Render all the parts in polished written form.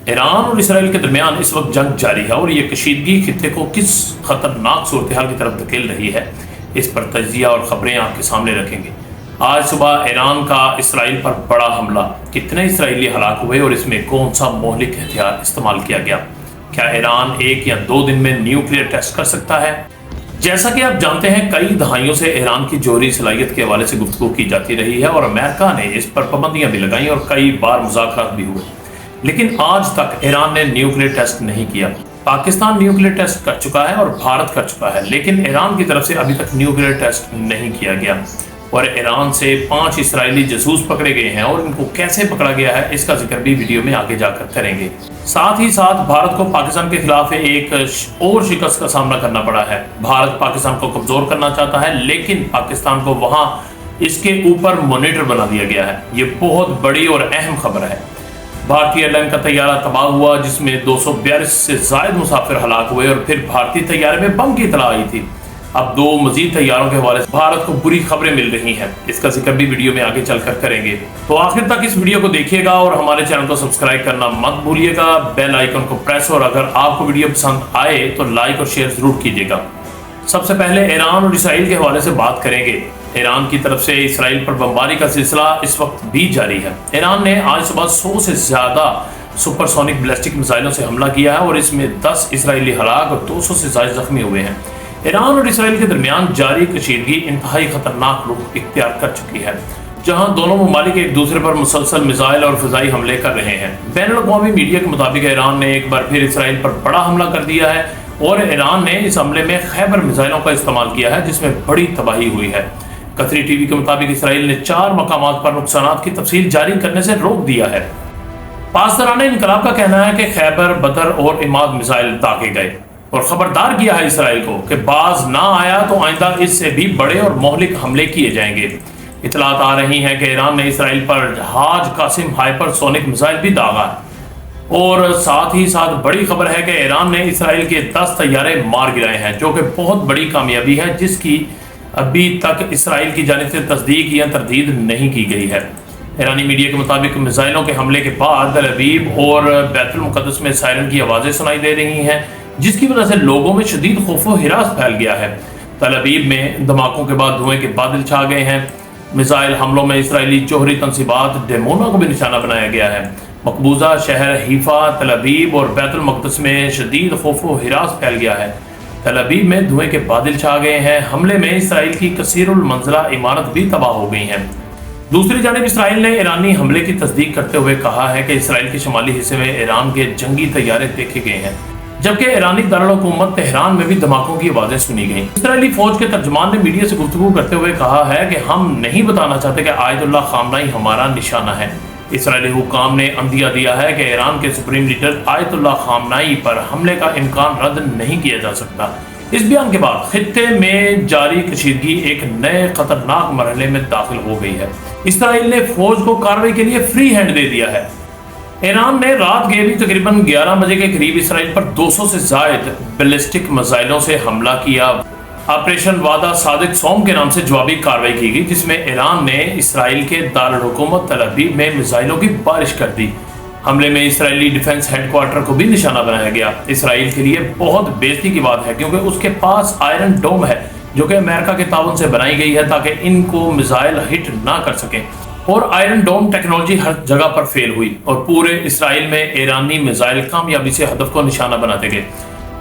ایران اور اسرائیل کے درمیان اس وقت جنگ جاری ہے اور یہ کشیدگی خطے کو کس خطرناک صورتحال کی طرف دھکیل رہی ہے، اس پر تجزیہ اور خبریں آپ کے سامنے رکھیں گے۔ آج صبح ایران کا اسرائیل پر بڑا حملہ، کتنے اسرائیلی ہلاک ہوئے اور اس میں کون سا مہلک ہتھیار استعمال کیا گیا؟ کیا ایران 1 یا 2 دن میں نیوکلیئر ٹیسٹ کر سکتا ہے؟ جیسا کہ آپ جانتے ہیں، کئی دہائیوں سے ایران کی جوہری صلاحیت کے حوالے سے گفتگو کی جاتی رہی ہے اور امریکہ نے اس پر پابندیاں بھی لگائیں اور کئی بار مذاکرات بھی ہوئے، لیکن آج تک ایران نے نیوکلیئر ٹیسٹ نہیں کیا۔ پاکستان نیوکلیئر ٹیسٹ کر چکا ہے اور بھارت کر چکا ہے، لیکن ایران کی طرف سے ابھی تک نیوکلیئر ٹیسٹ نہیں کیا گیا۔ اور ایران سے 5 اسرائیلی جاسوس پکڑے گئے ہیں اور ان کو کیسے پکڑا گیا ہے اس کا ذکر بھی ویڈیو میں آگے جا کر کریں گے۔ ساتھ ہی ساتھ بھارت کو پاکستان کے خلاف ایک اور شکست کا سامنا کرنا پڑا ہے۔ بھارت پاکستان کو کمزور کرنا چاہتا ہے، لیکن پاکستان کو وہاں اس کے اوپر مانیٹر بنا دیا گیا ہے۔ یہ بہت بڑی اور اہم خبر ہے۔ بھارتی ایئر لائن کا طیارہ تباہ ہوا جس میں 242 سے زائد مسافر ہلاک ہوئے اور پھر بھارتی طیارے میں بم کی اطلاع آئی تھی۔ اب 2 مزید طیاروں کے حوالے سے بھارت کو بری خبریں مل رہی ہیں، اس کا ذکر بھی ویڈیو میں آگے چل کر کریں گے۔ تو آخر تک اس ویڈیو کو دیکھیے گا اور ہمارے چینل کو سبسکرائب کرنا مت بھولیے گا، بیل آئیکن کو پریس، اور اگر آپ کو ویڈیو پسند آئے تو لائک اور شیئر ضرور کیجیے گا۔ سب سے پہلے ایران اور اسرائیل کے حوالے سے بات کریں گے۔ ایران کی طرف سے اسرائیل پر بمباری کا سلسلہ اس وقت بھی جاری ہے۔ ایران نے آج صبح 100 سے زیادہ سپر سونک بیلسٹک میزائلوں سے حملہ کیا ہے اور اس میں 10 اسرائیلی ہلاک اور 200 سے زائد زخمی ہوئے ہیں۔ ایران اور اسرائیل کے درمیان جاری کشیدگی انتہائی خطرناک رخ اختیار کر چکی ہے، جہاں دونوں ممالک ایک دوسرے پر مسلسل میزائل اور فضائی حملے کر رہے ہیں۔ بین الاقوامی میڈیا کے مطابق ایران نے ایک بار پھر اسرائیل پر بڑا حملہ کر دیا ہے اور ایران نے اس حملے میں خیبر میزائلوں کا استعمال کیا ہے جس میں بڑی تباہی ہوئی ہے۔ قطری ٹی وی کے مطابق اسرائیل نے 4 مقامات پر نقصانات کی تفصیل جاری کرنے سے روک دیا ہے۔ پاسداران انقلاب کا کہنا ہے کہ خیبر، بدر اور عماد میزائل داغے گئے اور خبردار کیا ہے اسرائیل کو کہ باز نہ آیا تو آئندہ اس سے بھی بڑے اور مہلک حملے کیے جائیں گے۔ اطلاعات آ رہی ہیں کہ ایران نے اسرائیل پر حاج قاسم ہائپر سونک میزائل بھی داغا ہے اور ساتھ ہی ساتھ بڑی خبر ہے کہ ایران نے اسرائیل کے 10 طیارے مار گرائے ہیں، جو کہ بہت بڑی کامیابی ہے جس کی ابھی تک اسرائیل کی جانب سے تصدیق یا تردید نہیں کی گئی ہے۔ ایرانی میڈیا کے مطابق میزائلوں کے حملے کے بعد تل ابیب اور بیت المقدس میں سائرن کی آوازیں سنائی دے رہی ہیں، جس کی وجہ سے لوگوں میں شدید خوف و ہراس پھیل گیا ہے۔ تل ابیب میں دھماکوں کے بعد دھوئیں کے بادل چھا گئے ہیں۔ میزائل حملوں میں اسرائیلی جوہری تنصیبات ڈیمونا کو بھی نشانہ بنایا گیا ہے۔ مقبوضہ شہر حیفا، تل ابیب اور بیت المقدس میں شدید خوف و ہراس پھیل گیا ہے۔ تل ابیب میں دھوئیں کے بادل چھا گئے ہیں۔ حملے میں اسرائیل کی کثیر المنزلہ عمارت بھی تباہ ہو گئی ہیں۔ دوسری جانب اسرائیل نے ایرانی حملے کی تصدیق کرتے ہوئے کہا ہے کہ اسرائیل کے شمالی حصے میں ایران کے جنگی طیارے دیکھے گئے ہیں، جبکہ ایرانی دارالحکومت تہران میں بھی دھماکوں کی آوازیں سنی گئیں۔ اسرائیلی فوج کے ترجمان نے میڈیا سے گفتگو کرتے ہوئے کہا ہے کہ ہم نہیں بتانا چاہتے کہ آیت اللہ خامنائی ہمارا نشانہ ہے۔ اسرائیلی حکام نے عندیہ دیا ہے کہ ایران کے سپریم لیڈر آیت اللہ خامنائی پر حملے کا امکان رد نہیں کیا جا سکتا۔ اس بیان کے بعد خطے میں جاری کشیدگی ایک نئے خطرناک مرحلے میں داخل ہو گئی ہے۔ اسرائیل نے فوج کو کارروائی کے لیے فری ہینڈ دے دیا ہے۔ ایران نے رات کے بھی تقریباً 11 بجے کے قریب اسرائیل پر 200 سے زائد بیلسٹک میزائلوں سے حملہ کیا۔ آپریشن وعدہ صادق سوم کے نام سے جوابی کارروائی کی گئی، جس میں ایران نے اسرائیل کے دارالحکومت تل ابیب میں میزائلوں کی بارش کر دی۔ حملے میں اسرائیلی ڈیفنس ہیڈ کوارٹر کو بھی نشانہ بنایا گیا۔ اسرائیل کے لیے بہت بےزتی کی بات ہے کیونکہ اس کے پاس آئرن ڈوم ہے جو کہ امریکہ کے تعاون سے بنائی گئی ہے تاکہ ان کو میزائل ہٹ نہ کر سکیں، اور آئرن ڈوم ٹیکنالوجی ہر جگہ پر فیل ہوئی اور پورے اسرائیل میں ایرانی میزائل کامیابی سے ہدف کو نشانہ بناتے گئے۔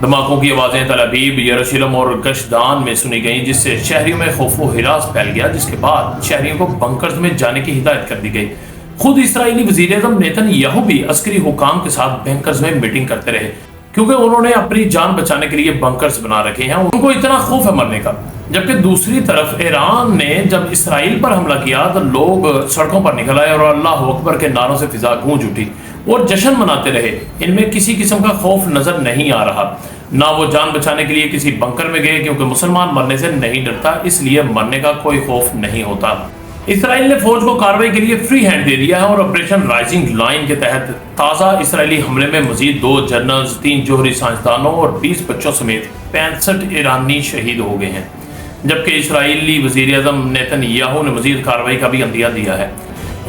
دھماکوں کی آوازیں تل ابیب، یروشلم اور گشدان میں سنی گئیں، جس سے شہریوں میں خوف و ہراس پھیل گیا، جس کے بعد شہریوں کو بنکرز میں جانے کی ہدایت کر دی گئی۔ خود اسرائیلی وزیر اعظم نیتن یاہو بھی عسکری حکام کے ساتھ بنکرز میں میٹنگ کرتے رہے، کیونکہ انہوں نے اپنی جان بچانے کے لیے بنکرز بنا رکھے ہیں، ان کو اتنا خوف ہے مرنے کا۔ جبکہ دوسری طرف ایران نے جب اسرائیل پر حملہ کیا تو لوگ سڑکوں پر نکل آئے اور اللہ اکبر کے نعروں سے فضا گونج اٹھی اور جشن مناتے رہے۔ ان میں کسی قسم کا خوف نظر نہیں آ رہا، نہ وہ جان بچانے کے لیے کسی بنکر میں گئے، کیونکہ مسلمان مرنے سے نہیں ڈرتا، اس لیے مرنے کا کوئی خوف نہیں ہوتا۔ اسرائیل نے فوج کو کارروائی کے لیے فری ہینڈ دے دیا ہے اور آپریشن رائزنگ لائن کے تحت تازہ اسرائیلی حملے میں مزید 2 جنرلز، 3 جوہری سائنسدانوں اور 20 بچوں سمیت 65 ایرانی شہید ہو گئے ہیں، جبکہ اسرائیلی وزیر اعظم نیتن یاہو نے مزید کارروائی کا بھی عندیہ دیا ہے۔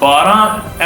12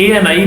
ANI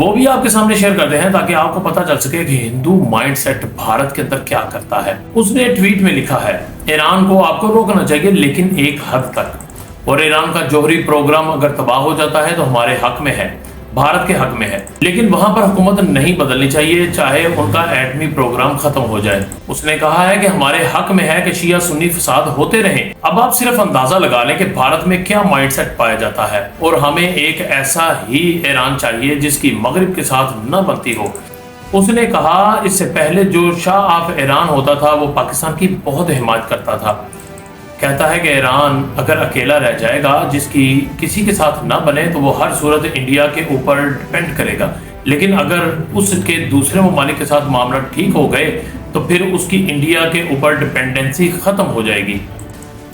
وہ بھی آپ کے سامنے شیئر کرتے ہیں تاکہ آپ کو پتا چل سکے کہ ہندو مائنڈ سیٹ بھارت کے اندر کیا کرتا ہے۔ اس نے ٹویٹ میں لکھا ہے، ایران کو آپ کو روکنا چاہیے لیکن ایک حد تک، اور ایران کا جوہری پروگرام اگر تباہ ہو جاتا ہے تو ہمارے حق میں ہے، بھارت کے حق میں ہے، لیکن وہاں پر حکومت نہیں بدلنی چاہیے چاہے ان کا ایٹمی پروگرام ختم ہو جائے۔ اس نے کہا ہے کہ ہمارے حق میں ہے کہ شیعہ سنی فساد ہوتے رہیں۔ اب آپ صرف اندازہ لگا لیں کہ بھارت میں کیا مائنڈ سیٹ پایا جاتا ہے، اور ہمیں ایک ایسا ہی ایران چاہیے جس کی مغرب کے ساتھ نہ بنتی ہو۔ اس نے کہا اس سے پہلے جو شاہ آف ایران ہوتا تھا وہ پاکستان کی بہت حمایت کرتا تھا، کہتا ہے کہ ایران اگر اکیلا رہ جائے گا جس کی کسی کے ساتھ نہ بنے تو وہ ہر صورت انڈیا کے اوپر ڈیپینڈ کرے گا، لیکن اگر اس کے دوسرے ممالک کے ساتھ معاملہ ٹھیک ہو گئے تو پھر اس کی انڈیا کے اوپر ڈیپینڈنسی ختم ہو جائے گی۔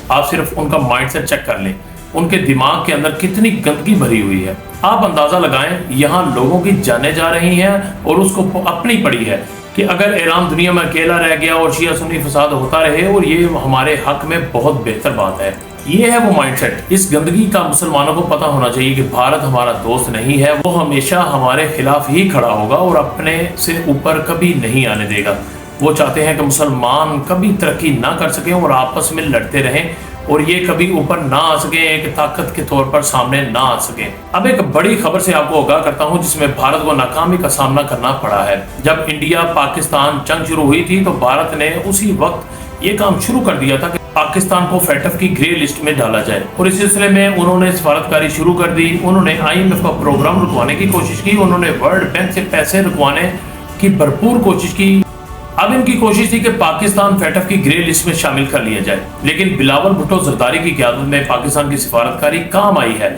آپ صرف ان کا مائنڈ سیٹ چیک کر لیں، ان کے دماغ کے اندر کتنی گندگی بھری ہوئی ہے۔ آپ اندازہ لگائیں یہاں لوگوں کی جانیں جا رہی ہیں اور اس کو اپنی پڑی ہے کہ اگر ایران دنیا میں اکیلا رہ گیا اور شیعہ سنی فساد ہوتا رہے اور یہ ہمارے حق میں بہت بہتر بات ہے۔ یہ ہے وہ مائنڈ سیٹ۔ اس گندگی کا مسلمانوں کو پتہ ہونا چاہیے کہ بھارت ہمارا دوست نہیں ہے، وہ ہمیشہ ہمارے خلاف ہی کھڑا ہوگا اور اپنے سے اوپر کبھی نہیں آنے دے گا۔ وہ چاہتے ہیں کہ مسلمان کبھی ترقی نہ کر سکیں اور آپس میں لڑتے رہیں اور یہ کبھی اوپر نہ آ سکیں، ایک طاقت کے طور پر سامنے نہ آ سکیں۔ اب ایک بڑی خبر سے آپ کو آگاہ کرتا ہوں جس میں بھارت کو ناکامی کا سامنا کرنا پڑا ہے۔ جب انڈیا پاکستان جنگ شروع ہوئی تھی تو بھارت نے اسی وقت یہ کام شروع کر دیا تھا کہ پاکستان کو فیٹف کی گرے لسٹ میں ڈالا جائے، اور اس سلسلے میں انہوں نے سفارتکاری شروع کر دی۔ انہوں نے IMF کا پروگرام رکوانے کی کوشش کی، انہوں نے ورلڈ بینک سے پیسے رکوانے کی بھرپور کوشش کی۔ اب ان کی کوشش تھی کہ پاکستان فیٹف کی گرے لسٹ میں شامل کر لیا جائے، لیکن بلاول بھٹو زرداری کی قیادت میں پاکستان کی سفارتکاری کام آئی ہے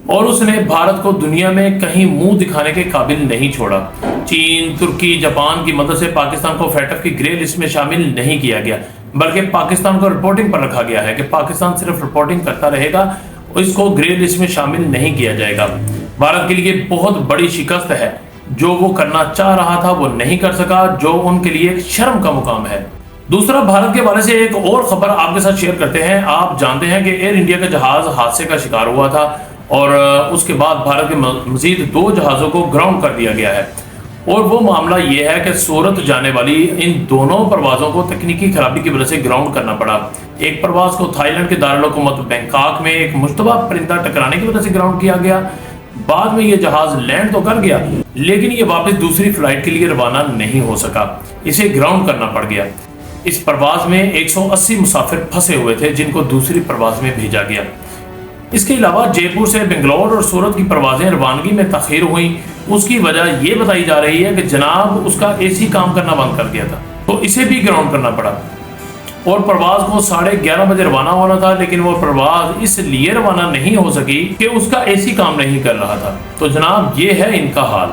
اور اس نے بھارت کو دنیا میں کہیں منہ دکھانے کے قابل نہیں چھوڑا۔ چین، ترکی، جاپان کی مدد سے پاکستان کو فیٹف کی گرے لسٹ میں شامل نہیں کیا گیا، بلکہ پاکستان کو رپورٹنگ پر رکھا گیا ہے کہ پاکستان صرف رپورٹنگ کرتا رہے گا، اس کو گرے لسٹ میں شامل نہیں کیا جائے گا۔ بھارت کے لیے بہت بڑی شکست ہے، جو وہ کرنا چاہ رہا تھا وہ نہیں کر سکا، جو ان کے لیے ایک شرم کا مقام ہے۔ دوسرا، بھارت کے حوالے سے ایک اور خبر آپ کے ساتھ شیئر کرتے ہیں۔ آپ جانتے ہیں کہ ایئر انڈیا کا جہاز حادثے کا شکار ہوا تھا اور اس کے بعد بھارت کے مزید 2 جہازوں کو گراؤنڈ کر دیا گیا ہے، اور وہ معاملہ یہ ہے کہ سورت جانے والی ان دونوں پروازوں کو تکنیکی خرابی کی وجہ سے گراؤنڈ کرنا پڑا۔ ایک پرواز کو تھائی لینڈ کے دارالحکومت بینکاک میں ایک مشتبہ پرندہ ٹکرانے کی وجہ سے گراؤنڈ کیا گیا۔ بعد میں یہ جہاز لینڈ تو کر گیا لیکن یہ واپس دوسری فلائٹ کے لیے روانہ نہیں ہو سکا، اسے گراؤنڈ کرنا پڑ گیا۔ اس پرواز میں 180 مسافر پھنسے ہوئے تھے جن کو دوسری پرواز میں بھیجا گیا۔ اس کے علاوہ جے پور سے بنگلور اور سورت کی پروازیں روانگی میں تاخیر ہوئیں۔ اس کی وجہ یہ بتائی جا رہی ہے کہ جناب اس کا AC کام کرنا بند کر گیا تھا، تو اسے بھی گراؤنڈ کرنا پڑا، اور پرواز کو 11:30 بجے روانہ ہونا تھا لیکن وہ پرواز اس لیے روانہ نہیں ہو سکی کہ اس کا AC کام نہیں کر رہا تھا۔ تو جناب یہ ہے ان کا حال۔